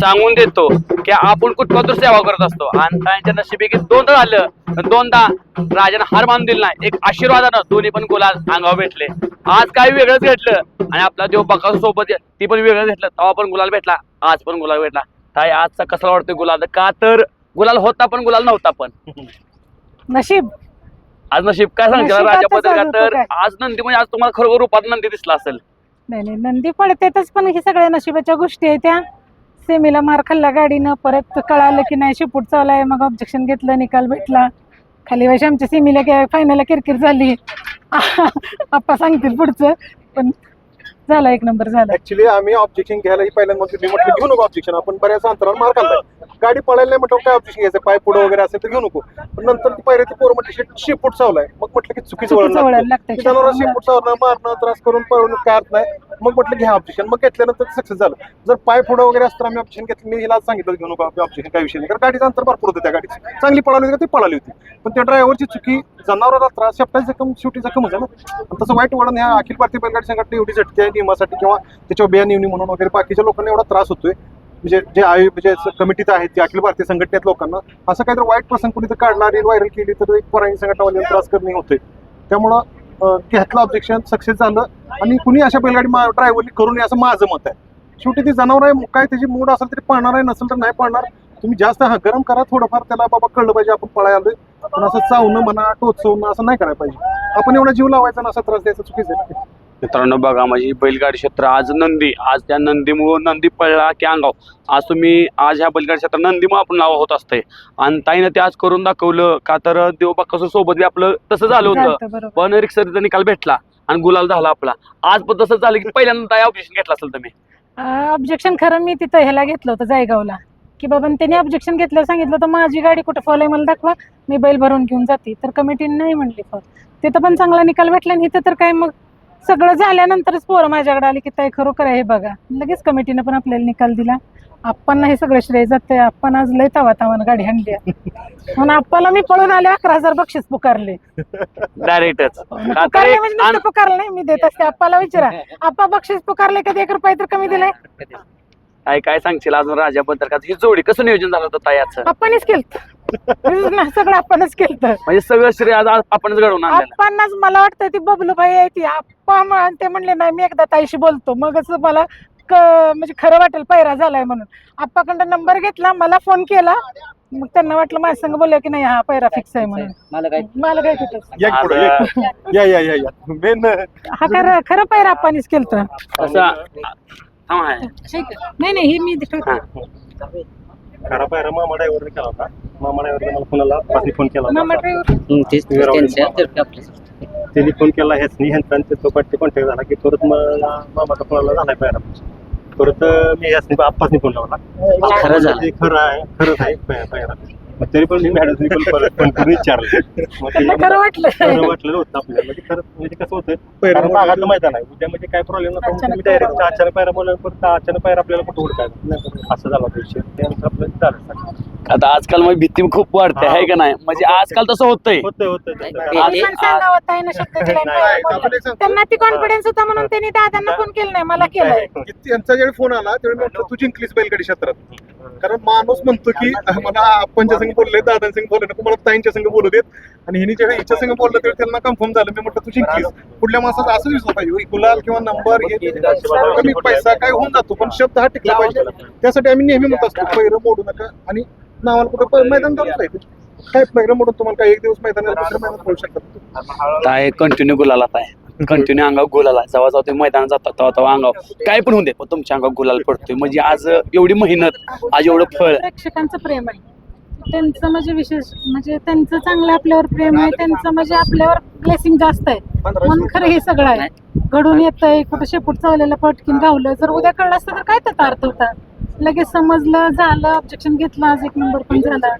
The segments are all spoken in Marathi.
सांगून देतो की आपण कुठं तर सेवा करत असतो आणि त्यांच्या नशिबी की दोनदा झालं दोनदा राजाने हार मानून दिली नाही. एक आशीर्वादानं दोन्ही पण गुलाल अंगावर भेटले. आज काय वेगळंच घेतलं आणि आपला देव बकासूर सोबत ती पण वेगळं घेतलं. तेव्हा पण गुलाल भेटला, आज पण गुलाल भेटला. काय आजचा कसा वाटतोय गुलाल? का तर गुलाल होता पण गुलाल नव्हता पण नशीब. आज नशीब. काय सांगते नशिबाचं राजाबद्दल? का झालं तर काय? आज नंदी म्हणजे आज तुम्हाला खरोखर रूपात नंदी दिसला असेल. नाही नंदी पडतेच, पण हे सगळ्या नशिबाच्या गोष्टी आहेत. त्या सेमीला मार खाल्ला गाडीनं, परत कळालं की नाही शेपूट चावलाय, मग ऑब्जेक्शन घेतलं, निकाल भेटला. खाली वर्षी आमच्या सेमीला फायनलला किरकिर झाली. आप्पा सांगतील पुढचं, पण झाला एक नंबर झाला. ऍक्च्युली आम्ही ऑब्जेक्शन घ्यायला पहिल्यांदा मी म्हटलं घेऊ नको ऑब्जेक्शन, आपण बऱ्याच अंतरावर मार खाल्लाय, गाडी पळायला नाही म्हटलं काय ऑब्जेक्शन घ्यायचं, पाय पुढे वगैरे असेल तर घेऊ नको. पण नंतर ती पहिल्या ती पोरं म्हटली शेपूट चावलाय, मग म्हटलं की चुकीचं वळण लागतं, जनावर शेपूट चावणं मारणं त्रास करून पळवणं काय अर्थ नाही. मग म्हटलं घ्या ऑब्जेक्शन, मग घेतल्यानंतर सक्सेस झालं. जर पाय पुढे वगैरे असतं आम्ही ऑब्जेक्शन घेतलं, मी हिला सांगितलं घेऊ नको ऑब्जेक्शन, काय विषय नाही, कारण गाडीचं अंतर भरपूर होतं, त्या गाडीची चांगली पळाली होती, ती पळाली होती. पण त्या ड्रायव्हरची चुकी, जनावराला त्रास, शेपटाची जखम शेवटी जखम आहे ना. तसं वाईट वळण ह्या अखिल भारतीय बैलगाडी संघटना एवढी झटके आहे नियमासाठी किंवा त्याच्यावर बिया निवणी म्हणून वगैरे बाकीच्या लोकांना एवढा त्रास होतोय, म्हणजे जे म्हणजे कमिटीत आहेत ते अखिल भारतीय संघटनेत लोकांना असं काहीतरी वाईट प्रसंग कुणी तर काढला, रील व्हायरल केली तर एक परायणी संघटनावाल्यांना त्रास करणे होते. त्यामुळं घेतलं ऑब्जेक्शन, सक्सेस झालं. आणि कुणी अशा बैलगाडी ड्रायव्हरनी करू नये असं माझं मत आहे. शेवटी ती जनावर आहे, काय त्याची मूड असेल तरी पळणार आहे, नसेल तर नाही पळणार. तुम्ही जास्त गरम करा थोडंफार, त्याला बाबा कळलं पाहिजे आपण पळायला आलोय, पण असं चावणं म्हणा टोचवणं असं नाही करायला पाहिजे. आपण एवढा जीव लावायचा ना, असा त्रास द्यायचा चुकीचं आहे. मित्रांनो बघा, माझी बैलगाडी क्षेत्र आज नंदी, आज त्या नंदीमुळे नंदी पळला की अंगाव. आज ह्या बैलगाडी क्षेत्र नंदीमुळे आपण नाव होत असतंय आणि ताईनं ते आज करून दाखवलं. का तर देव बकासूर सोबत बी आपलं तसं झालं होतं, पण रिक्सरीचा निकाल भेटला आणि गुलाल झाला आपला. आज पण तसंच झालं की पहिल्यांदा ऑब्जेक्शन घेतलं असेल तुम्ही? ऑब्जेक्शन खरं मी तिथं ह्याला घेतलं होतं जायगावला, की बाबा त्यांनी ऑब्जेक्शन घेतलं, सांगितलं तर माझी गाडी कुठं फॉल आहे मला दाखवा, मी बैल भरून घेऊन जाते. तर कमिटीने नाही म्हणली फॉल. तिथं पण चांगला निकाल भेटला आणि इथं तर काय मग सगळं झाल्यानंतरच पोरं माझ्याकडे आली की ताई खरोखर आहे बघा. लगेच कमिटीनं पण आपल्याला निकाल दिला. आप्पांना हे सगळं श्रेय जातंय. आपण आज लय तावातावानं गाडी हाणली म्हणून आप्पाला मी पळून आले 11,000 बक्षीस पुकारले डायरेक्टच. पुकारले म्हणजे नुसतं पुकारलं नाही, मी देत असते. आप्पाला विचारा, आप्पा बक्षीस पुकारले कधी 1 रुपये तर कमी दिलाय? काय सांगशील अजून राजाबद्दल? का ही जोडी कसं नियोजन झालं होतं तायाचं? आपणच केलं सगळं, आपणच केलं. म्हणजे सगळं श्रेय आज आपणच घडवून आणलं. आपणच. मला वाटतं ती बबलूबाई आहे ती आप्पा ते म्हणले नाही मी एकदा ताईशी बोलतो, मगच मला म्हणजे खरं वाटेल पैरा झालाय म्हणून. आप्पाकडं नंबर घेतला, मला फोन केला, मग त्यांना वाटलं माझ्या संग बोललं की नाही हा पैरा फिक्स आहे म्हणून. मला काय हा खरं पैरा आपणच केलं. नाही ही मी खरा पायरा मामा ड्रायव्हरने केला होता. मामा ड्रायव्हरने मला फोनला फोन केला मामा ड्रायव्हर त्यांनी फोन केला ह्यांचा तो कॉन्टॅक्ट झाला की परत मामाचा फोनला झालाय पायरा. परत मी ह्यासनी आप्पासनी फोन लावला. खरं झालं, खरंच आहे पायरा. मग तरी पण मी मॅडमनी पण परत फोन करून विचारलं, खरं वाटलं होतं आपल्याला. म्हणजे कसं होतं पैरा मागातलं मैदान आहे, उद्या म्हणजे काय प्रॉब्लेम नसतो. डायरेक्ट अचानक पायरा बोलायला परत अचानक पायरा आपल्याला कुठं हुडकायला असं झाला विषय. त्यानंतर आपल्याला झालं. आता आजकाल मग भीती खूप वाढते आहे का नाही? म्हणजे आजकाल तसं होतंय. त्यांना ती कॉन्फिडन्स होता म्हणून त्यांनी दादांना फोन केला नाही, मला केलाय. त्यांचा ज्यावेळी फोन आला त्यावेळी म्हटलं तू जिंकलीस बैलगाडी क्षेत्रात. कारण माणूस म्हणतो की मला आपणच्या संग बोलले, दादांसंग बोलले नको, मला ताईंच्या संग बोलू देत. आणि हिने जेव्हा हिच्या संग बोललं तेव्हा त्यांना कन्फर्म झालं. मी म्हटलं तू जिंकलीस. पुढल्या माणसाचा असं दिसलं पाहिजे, गुलाल किंवा नंबर कमी पैसा काय होऊन जातो, पण शब्द हा टिकला पाहिजे. त्यासाठी आम्ही नेहमी म्हणत असतो पैरं मोडू नका आणि नावाला कुठं मैदान चालू आहे. काय पैरं मोडून तुम्हाला काय एक दिवस मैदानाला दुसऱ्या मैदानात पळू शकतात. काय कंटिन्यू गुलालात आहे, कंटिन्यू अंगावर गुलाल आहे. जेव्हा ते मैदानात जातात तेव्हा अंगावर काय पण होऊन दे, पण तुमच्या अंगावर गुलाल पडतोय. म्हणजे आज एवढी मेहनत, आज एवढं फळ. प्रेक्षकांचं प्रेम आहे त्यांचं, म्हणजे विशेष म्हणजे त्यांचं चांगलं आपल्यावर प्रेम आहे, त्यांचं म्हणजे आपल्यावर ब्लेसिंग जास्त आहे म्हणून खरं हे सगळं आहे घडून येतंय. कुठं शेपूट चावलेलं पटकीन गावलं, जर उद्या कळलं असतं तर काय त्याचा अर्थ होता? लगेच समजलं, झालं, ऑब्जेक्शन घेतलं, आज 1 नंबर पण झाला.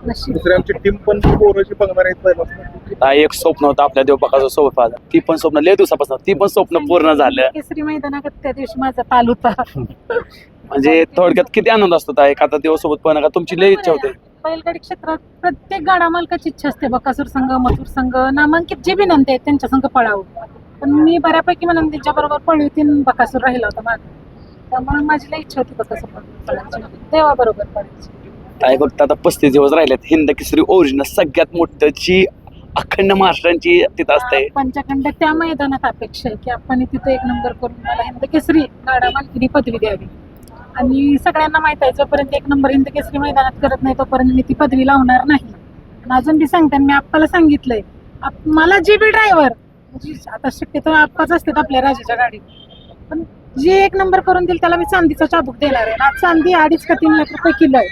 दुसऱ्यांची टीम पण पोरची बघणार आहेत. एक स्वप्न होतं आपल्या देवबाकाचं सोबत, ती पण स्वप्न लय दिवसापासून, ती पण स्वप्न पूर्ण झालं. केसरी मैदानात त्या दिवशी माझा ताल होता. म्हणजे थोडक्यात किती आनंद असतो ताई, एखादा देवासोबत पण का तुमची लय इच्छा होते? बैलगाडी क्षेत्रात प्रत्येक गाडा मालकाची इच्छा असते बकासूर संघ, मथुर संघ, नामांकित जे बी नंदी आहेत त्यांच्या संघ पळावं. पण मी बऱ्यापैकी नंदीच्या बरोबर पळवीतीन बकासूर राहिला होता माझा. त्यामुळे माझी लई इच्छा होती का कसं पडायची तेव्हा बरोबर पडायची. काय फक्त आता 35 दिवस राहिलेत. हिंद केसरी ओरिजिनल सगळ्यात मोठं जी अखंड महाराष्ट्रांची तिथं असते. पंचखंड त्या मैदानात अपेक्षा आहे की आपण तिथं 1 नंबर करून मला हिंद केसरी गाडा मालकीनी पदवी द्यावी. आणि सगळ्यांना माहित आहे जोपर्यंत 1 नंबर हिंद केसरी मैदानात करत नाही तोपर्यंत मी ती पदवी लावणार नाही. आणि अजून बी सांगते मी आप्पाला सांगितलंय मला जी बी ड्रायव्हर म्हणजे आता शक्यतो आप्पाच असतात आपल्या राजाच्या गाडीत पण जे 1 नंबर करून देईल त्याला मी चांदीचा चाबूक देणार आहे. आज चांदी 2.5 का 3 लाख रुपये किलो आहे.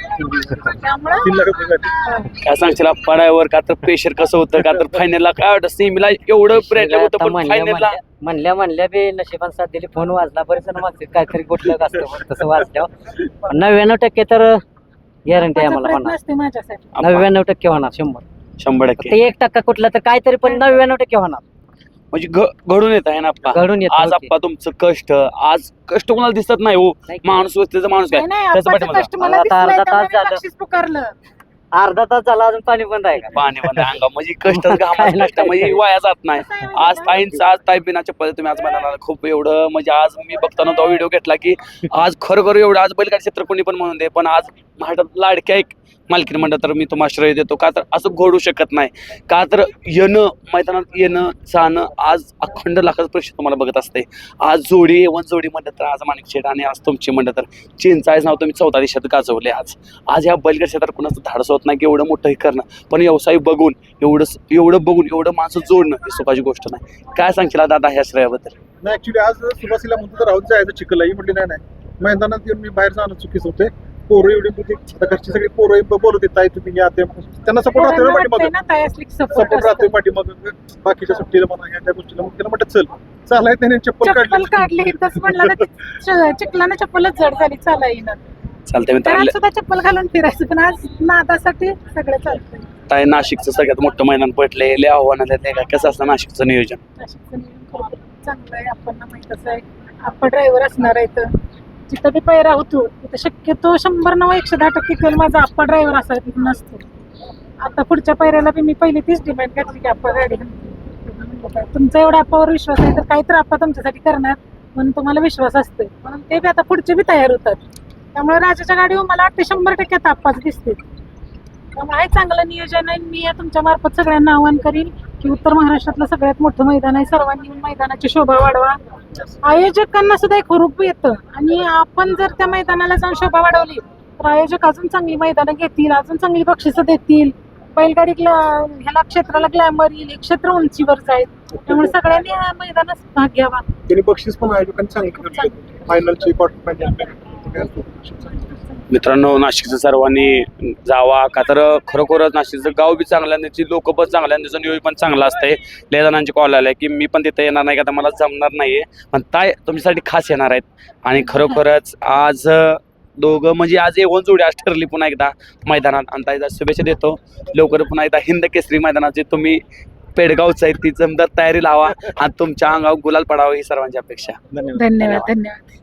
त्यामुळे 3 लाख रुपये झाले. काय सांगशील पडायवर का तर प्रेशर कसं होतं का तर फायनलला काय वाटतं सेमीला एवढं प्रेशर होतं पण फायनलला म्हणल्या बी नशिबान साथ दिली. फोन वाजला बरेच जण मागतील काहीतरी कुठलं असतं तसं वाजल्यावर 99% तर गॅरंटी आहे आप्पाचा मला प्रयत्न होणार. असते माझ्यासाठी. 99% होणार 100%. 1% कुठला तर काहीतरी पण 99% होणार. म्हणजे घडून येत आहे ना आप्पा. घडून येत आज आप्पा तुमचं कष्ट आज कष्ट कोणाला दिसत नाही हो. नाही. माणूस वस्तीचा माणूस काय नाही, त्याचं आप्पाचं पाठीमागं. कष्ट मला आता दिसलंय, अर्धा त्यामुळे तास मी झालं. बक्षीस पुकारलं. अर्धा तास झाला अजून पाणी बंद आहे का? पाणी मध्ये अंगा म्हणजे कष्ट काय घामाचं ना कष्ट काय म्हणजे काय. वाया जात नाही. कसं आहे आज माहिती ताईंचं आज ताई बिनाच्या पद्धती तुम्ही आज म्हणाला खूप एवढं म्हणजे आज मी बघताना तो व्हिडिओ घेतला की आज खरोखर एवढं आज बैलगाडी क्षेत्र कोणी पण म्हणून दे पण आज महाराष्ट्रात लाडक्या एक मालकीन म्हणलं तर मी तुम्हाला श्रेय देतो का तर असं घडू शकत नाही. का तर येणं मैदानात येणं जाणं आज अखंड लाखाचं परीक्षा तुम्हाला बघत असते. आज जोडी वन जोडी म्हणलं तर आज माणिक शेठ आणि आज तुमची म्हणलं तर चिंचाळीस नाव तुम्ही 14 देशात गाजवले. आज ह्या बैलगाडी क्षेत्रात कुणाचं धाडस होत नाही की एवढं मोठं हे करणं पण व्यवसाय बघून एवढं बघून एवढं माणसं जोडणं ही सुखाची गोष्ट नाही. काय सांगशील दादा ह्या श्रेयाबद्दल? नाही ऍक्च्युली आज सुभाषीला म्हणतो तर राहून जायचं चिखल ही म्हटली नाही मैदानात येऊन मी बाहेर जाणं चुकीचं होते. पोरं एवढी म्हणजे आता घरची सगळी पोरं बोलत येत आहे तुम्ही या ते त्यांना सपोर्ट राहतोय ना पोरांना वाटतंय पाठीमागं ना ताई असली की support सपोर्ट असतो. राहतोय पाठीमागं बाकीच्या सुट्टीला म्हणा ह्या त्या गोष्टीला मग त्याला म्हटलं चल चालाय त्याने चप्पल चप्पल काढली काढली तस म्हणलं ना ती चिखलानं चप्पलच जड झाली चालायला. चालतंय तर आज मित्रांनो. सुद्धा चप्पल घालून फिरायचं पण आज नादासाठी सगळं चालतंय. ताई नाशिकचं सगळ्यात मोठं मैदान पडले लय आव्हानं आहेत का कसं असतं नाशिकचं नियोजन? नाशिकचं नियोजन खूप चांगलं आहे. आपण माहितच आहे आपण ड्रायव्हर असणार आहे तर जिथं बी पैरा होतो तिथं शक्यतो 100-110% कल माझा आप्पा ड्रायव्हर असा तिथं नसतो. आता पुढच्या पैऱ्याला बी मी पहिली तीच डिमांड घातली की आप्पा गाडी हाणते. तुमचा एवढा आप्पावर विश्वास आहे तर काहीतरी आप्पा तुमच्यासाठी करणार म्हणून तुम्हाला विश्वास असतो म्हणून ते बी आता पुढचे बी तयार होतात. त्यामुळे राजाच्या गाडीवर मला वाटते 100% आता आप्पाच दिसते. त्यामुळे आहे चांगलं नियोजन आहे. मी या तुमच्या मार्फत सगळ्यांना आवाहन करीन की उत्तर महाराष्ट्रातलं सगळ्यात मोठं मैदान आहे. सर्वांनी येऊन मैदानाची शोभा वाढवा. आयोजकांना सुद्धा एक हुरूप येतं आणि आपण जर त्या मैदानाला जाऊन शोभा वाढवली तर आयोजक अजून चांगली मैदानं घेतील अजून चांगली बक्षिसं देतील. बैलगाडी ह्याला क्षेत्राला ग्लॅमर येईल. हे क्षेत्र उंचीवर जाईल. त्यामुळे सगळ्यांनी या मैदानात भाग घ्यावा. त्यांनी बक्षीस पण आयोजकांनी चांगलं फायनलची क्वार्टर फायनल मित्रांनो नाशिकचं सर्वांनी जावा का तर खरोखरच नाशिकचं गाव बी चांगलं आहे त्याची लोक पण चांगलं आहे त्याचं नियोजन पण चांगलं असतंय. लय जणांचे कॉल आले की मी पण तिथे येणार नाही का तर मला जमणार नाहीये पण ताई तुमच्यासाठी खास येणार आहेत. आणि खरोखरच आज दोघं म्हणजे आज येऊन जोडी आज ठरली पुन्हा एकदा मैदानात आणि ताईला शुभेच्छा देतो. लवकर पुन्हा एकदा हिंद केसरी मैदानाची तुम्ही पेडगावचं आहे ती जमदार तयारी लावा आणि तुमच्या अंगावर गुलाल पडावं ही सर्वांची अपेक्षा. धन्यवाद. धन्यवाद.